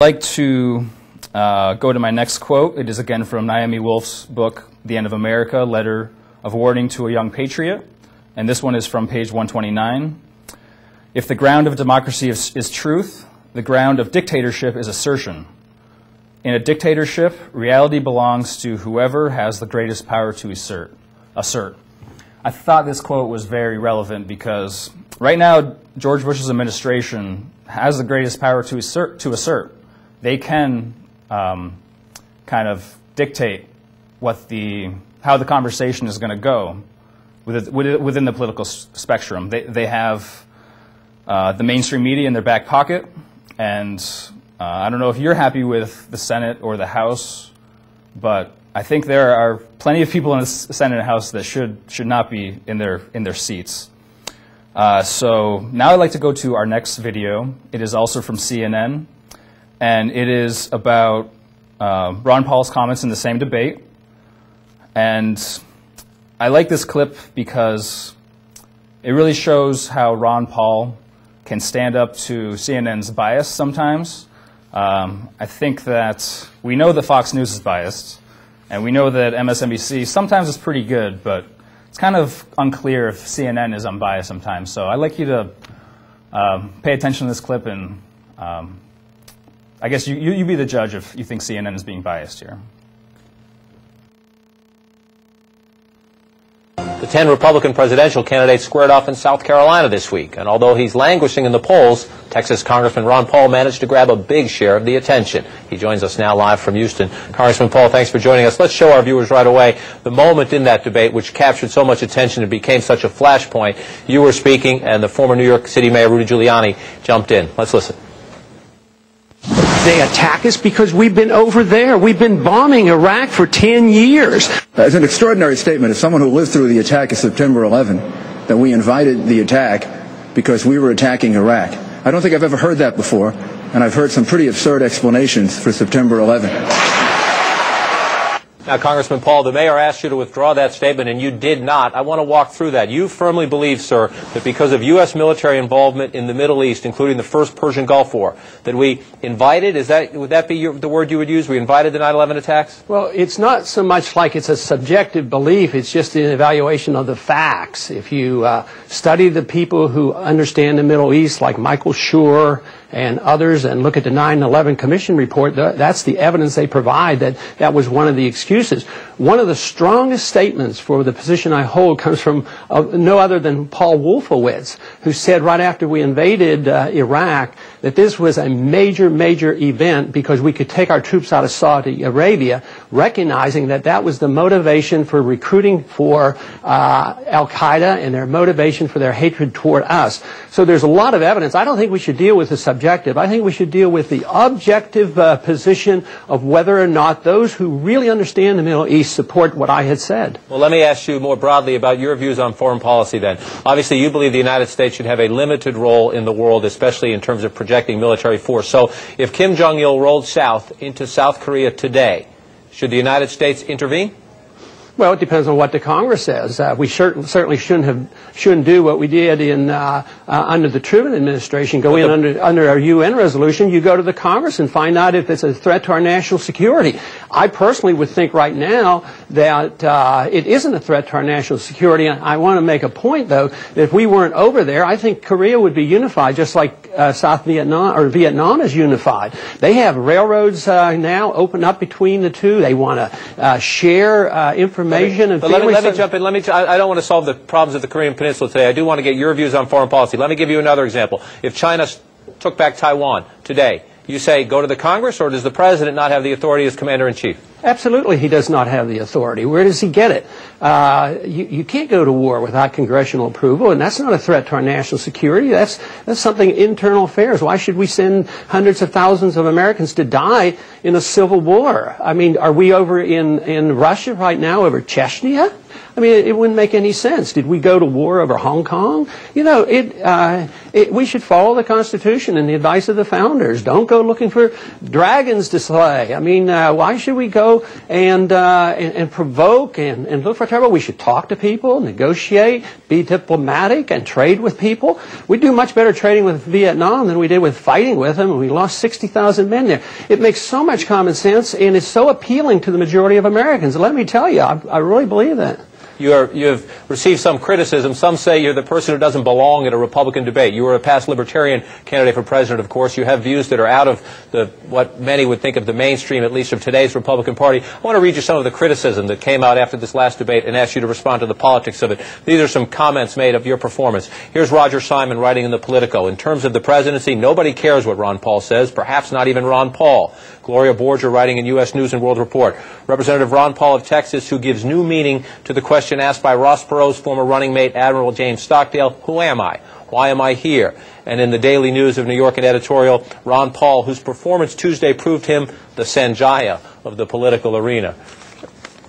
I'd like to go to my next quote. It is again from Naomi Wolf's book, The End of America, Letter of Warning to a Young Patriot. And this one is from page 129. If the ground of democracy is truth, the ground of dictatorship is assertion. In a dictatorship, reality belongs to whoever has the greatest power to assert. I thought this quote was very relevant because right now, George Bush's administration has the greatest power to assert. They can kind of dictate how the conversation is going to go within the political spectrum. They have the mainstream media in their back pocket, and I don't know if you're happy with the Senate or the House, but I think there are plenty of people in the Senate and House that should not be in their seats. So now I'd like to go to our next video. It is also from CNN, and it is about Ron Paul's comments in the same debate. And I like this clip because it really shows how Ron Paul can stand up to CNN's bias sometimes. I think that we know that Fox News is biased, and we know that MSNBC sometimes is pretty good, but it's kind of unclear if CNN is unbiased sometimes. So I'd like you to pay attention to this clip, and I guess you be the judge if you think CNN is being biased here. The 10 Republican presidential candidates squared off in South Carolina this week, and although he's languishing in the polls, Texas Congressman Ron Paul managed to grab a big share of the attention. He joins us now live from Houston. Congressman Paul, thanks for joining us. Let's show our viewers right away the moment in that debate which captured so much attention and became such a flashpoint. You were speaking, and the former New York City Mayor Rudy Giuliani jumped in. Let's listen. They attack us because we've been over there. We've been bombing Iraq for 10 years. It's an extraordinary statement. As someone who lived through the attack of September 11, that we invited the attack because we were attacking Iraq. I don't think I've ever heard that before, and I've heard some pretty absurd explanations for September 11. Now, Congressman Paul, the mayor asked you to withdraw that statement, and you did not. I want to walk through that. You firmly believe, sir, that because of U.S. military involvement in the Middle East, including the first Persian Gulf War, that we invited, would that be the word you would use? We invited the 9/11 attacks? Well, it's not so much like it's a subjective belief. It's just an evaluation of the facts. If you study the people who understand the Middle East, like Michael Schur and others, and look at the 9/11 Commission report, that's the evidence they provide that was one of the excuses. One of the strongest statements for the position I hold comes from no other than Paul Wolfowitz, who said right after we invaded Iraq that this was a major, major event because we could take our troops out of Saudi Arabia, recognizing that that was the motivation for recruiting for al-Qaeda and their motivation for their hatred toward us. So there's a lot of evidence. I don't think we should deal with the subjective. I think we should deal with the objective position of whether or not those who really understand the Middle East support what I had said. Well, let me ask you more broadly about your views on foreign policy then. Obviously, you believe the United States should have a limited role in the world, especially in terms of projecting military force. So if Kim Jong-il rolled south into South Korea today, should the United States intervene? Well, it depends on what the Congress says. We certainly shouldn't do what we did in under the Truman administration. Go in under our UN resolution. You go to the Congress and find out if it's a threat to our national security. I personally would think right now that it isn't a threat to our national security. I want to make a point, though, that if we weren't over there, I think Korea would be unified, just like South Vietnam or Vietnam is unified. They have railroads now open up between the two. They want to share information. But let me jump in. I don't want to solve the problems of the Korean Peninsula today. I do want to get your views on foreign policy. Let me give you another example. If China took back Taiwan today, you say go to the Congress, or does the President not have the authority as Commander-in-Chief? Absolutely, he does not have the authority. Where does he get it? You can't go to war without congressional approval, and that's not a threat to our national security. That's something internal affairs. Why should we send hundreds of thousands of Americans to die in a civil war? I mean, are we over in Russia right now over Chechnya? I mean, it wouldn't make any sense. Did we go to war over Hong Kong? You know, we should follow the Constitution and the advice of the founders. Don't go looking for dragons to slay. I mean, why should we go and provoke and look for trouble? We should talk to people, negotiate, be diplomatic, and trade with people. We do much better trading with Vietnam than we did with fighting with them, and we lost 60,000 men there. It makes so much common sense, and it's so appealing to the majority of Americans. Let me tell you, I really believe that. You have received some criticism. Some say you're the person who doesn't belong at a Republican debate. You were a past Libertarian candidate for president, of course. You have views that are out of what many would think of the mainstream, at least of today's Republican Party. I want to read you some of the criticism that came out after this last debate and ask you to respond to the politics of it. These are some comments made of your performance. Here's Roger Simon writing in the Politico. In terms of the presidency, nobody cares what Ron Paul says, perhaps not even Ron Paul. Gloria Borger writing in U.S. News and World Report. Representative Ron Paul of Texas, who gives new meaning to the question asked by Ross Perot's former running mate, Admiral James Stockdale, who am I? Why am I here? And in the Daily News of New York, an editorial, Ron Paul, whose performance Tuesday proved him the Sanjaya of the political arena.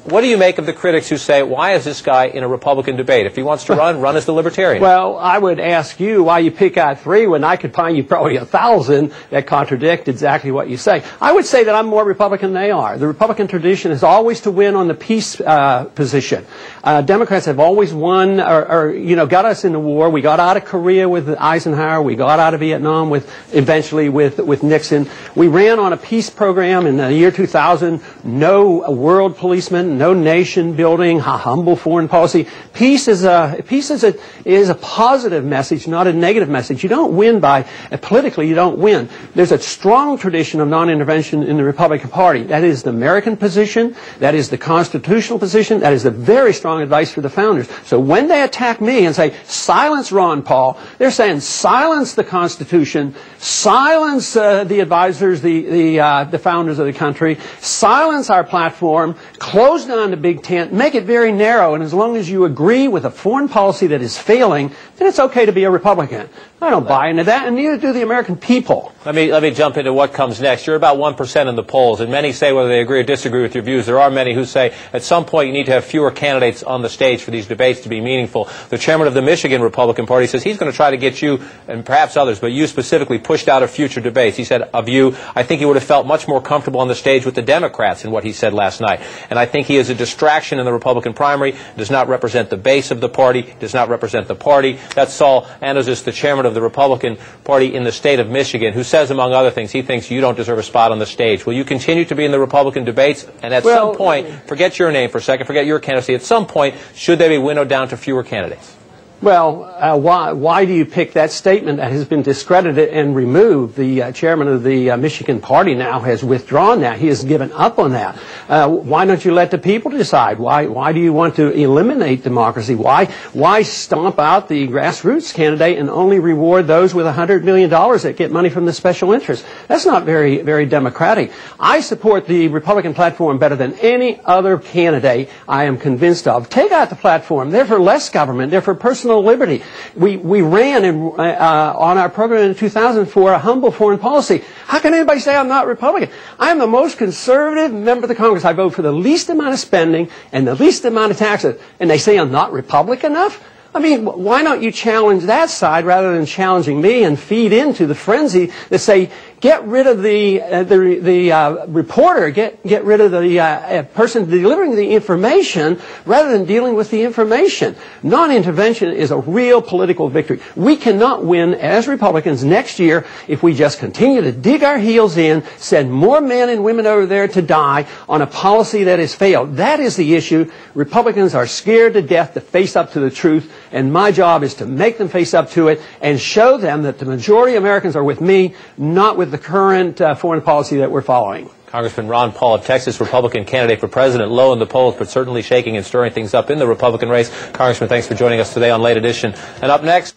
What do you make of the critics who say, why is this guy in a Republican debate? If he wants to run as the Libertarian. Well, I would ask you why you pick out 3 when I could find you probably 1,000 that contradict exactly what you say. I would say that I'm more Republican than they are. The Republican tradition is always to win on the peace position. Democrats have always won or got us in the war. We got out of Korea with Eisenhower. We got out of Vietnam eventually with Nixon. We ran on a peace program in the year 2000. No world policeman. No nation building, humble foreign policy. Peace is a positive message, not a negative message. You don't win politically, you don't win. There's a strong tradition of non-intervention in the Republican Party. That is the American position. That is the constitutional position. That is the very strong advice for the founders. So when they attack me and say, silence Ron Paul, they're saying silence the Constitution, silence the advisors, the founders of the country, silence our platform, close down the big tent, make it very narrow, and as long as you agree with a foreign policy that is failing, then it's okay to be a Republican. I don't buy into that, and neither do the American people. Let me jump into what comes next. You're about 1% in the polls, and many say whether they agree or disagree with your views. There are many who say at some point you need to have fewer candidates on the stage for these debates to be meaningful. The chairman of the Michigan Republican Party says he's going to try to get you, and perhaps others, but you specifically, pushed out of future debates. He said of you, I think he would have felt much more comfortable on the stage with the Democrats in what he said last night. And I think he is a distraction in the Republican primary, does not represent the base of the party, does not represent the party. That's Saul Anozis, the chairman of the Republican Party in the state of Michigan, who says, among other things, he thinks you don't deserve a spot on the stage. Will you continue to be in the Republican debates? And at some point, forget your name for a second, forget your candidacy, at some point, should they be winnowed down to fewer candidates? Well, why do you pick that statement that has been discredited and removed? The chairman of the Michigan Party now has withdrawn that. He has given up on that. Why don't you let the people decide? Why do you want to eliminate democracy? Why stomp out the grassroots candidate and only reward those with $100 million that get money from the special interest? That's not very, very democratic. I support the Republican platform better than any other candidate I am convinced of. Take out the platform. They're for less government. They're for personal liberty. We ran on our program in 2000 for a humble foreign policy. How can anybody say I'm not Republican? I am the most conservative member of the Congress. I vote for the least amount of spending and the least amount of taxes. And they say I'm not Republican enough? I mean, why don't you challenge that side rather than challenging me and feed into the frenzy that say, get rid of the reporter, get rid of the person delivering the information rather than dealing with the information. Non-intervention is a real political victory. We cannot win as Republicans next year if we just continue to dig our heels in, send more men and women over there to die on a policy that has failed. That is the issue. Republicans are scared to death to face up to the truth, and my job is to make them face up to it and show them that the majority of Americans are with me, not with the current foreign policy that we're following. Congressman Ron Paul of Texas, Republican candidate for president, low in the polls, but certainly shaking and stirring things up in the Republican race. Congressman, thanks for joining us today on Late Edition. And up next...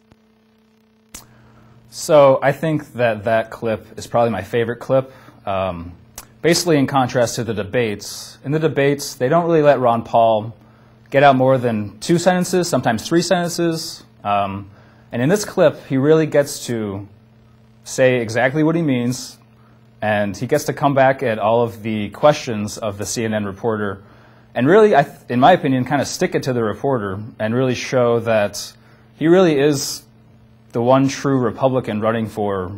So I think that clip is probably my favorite clip. Basically, in contrast to the debates, in the debates, they don't really let Ron Paul get out more than 2 sentences, sometimes 3 sentences. And in this clip, he really gets to say exactly what he means, and he gets to come back at all of the questions of the CNN reporter and really, in my opinion, kind of stick it to the reporter and really show that he really is the one true Republican running for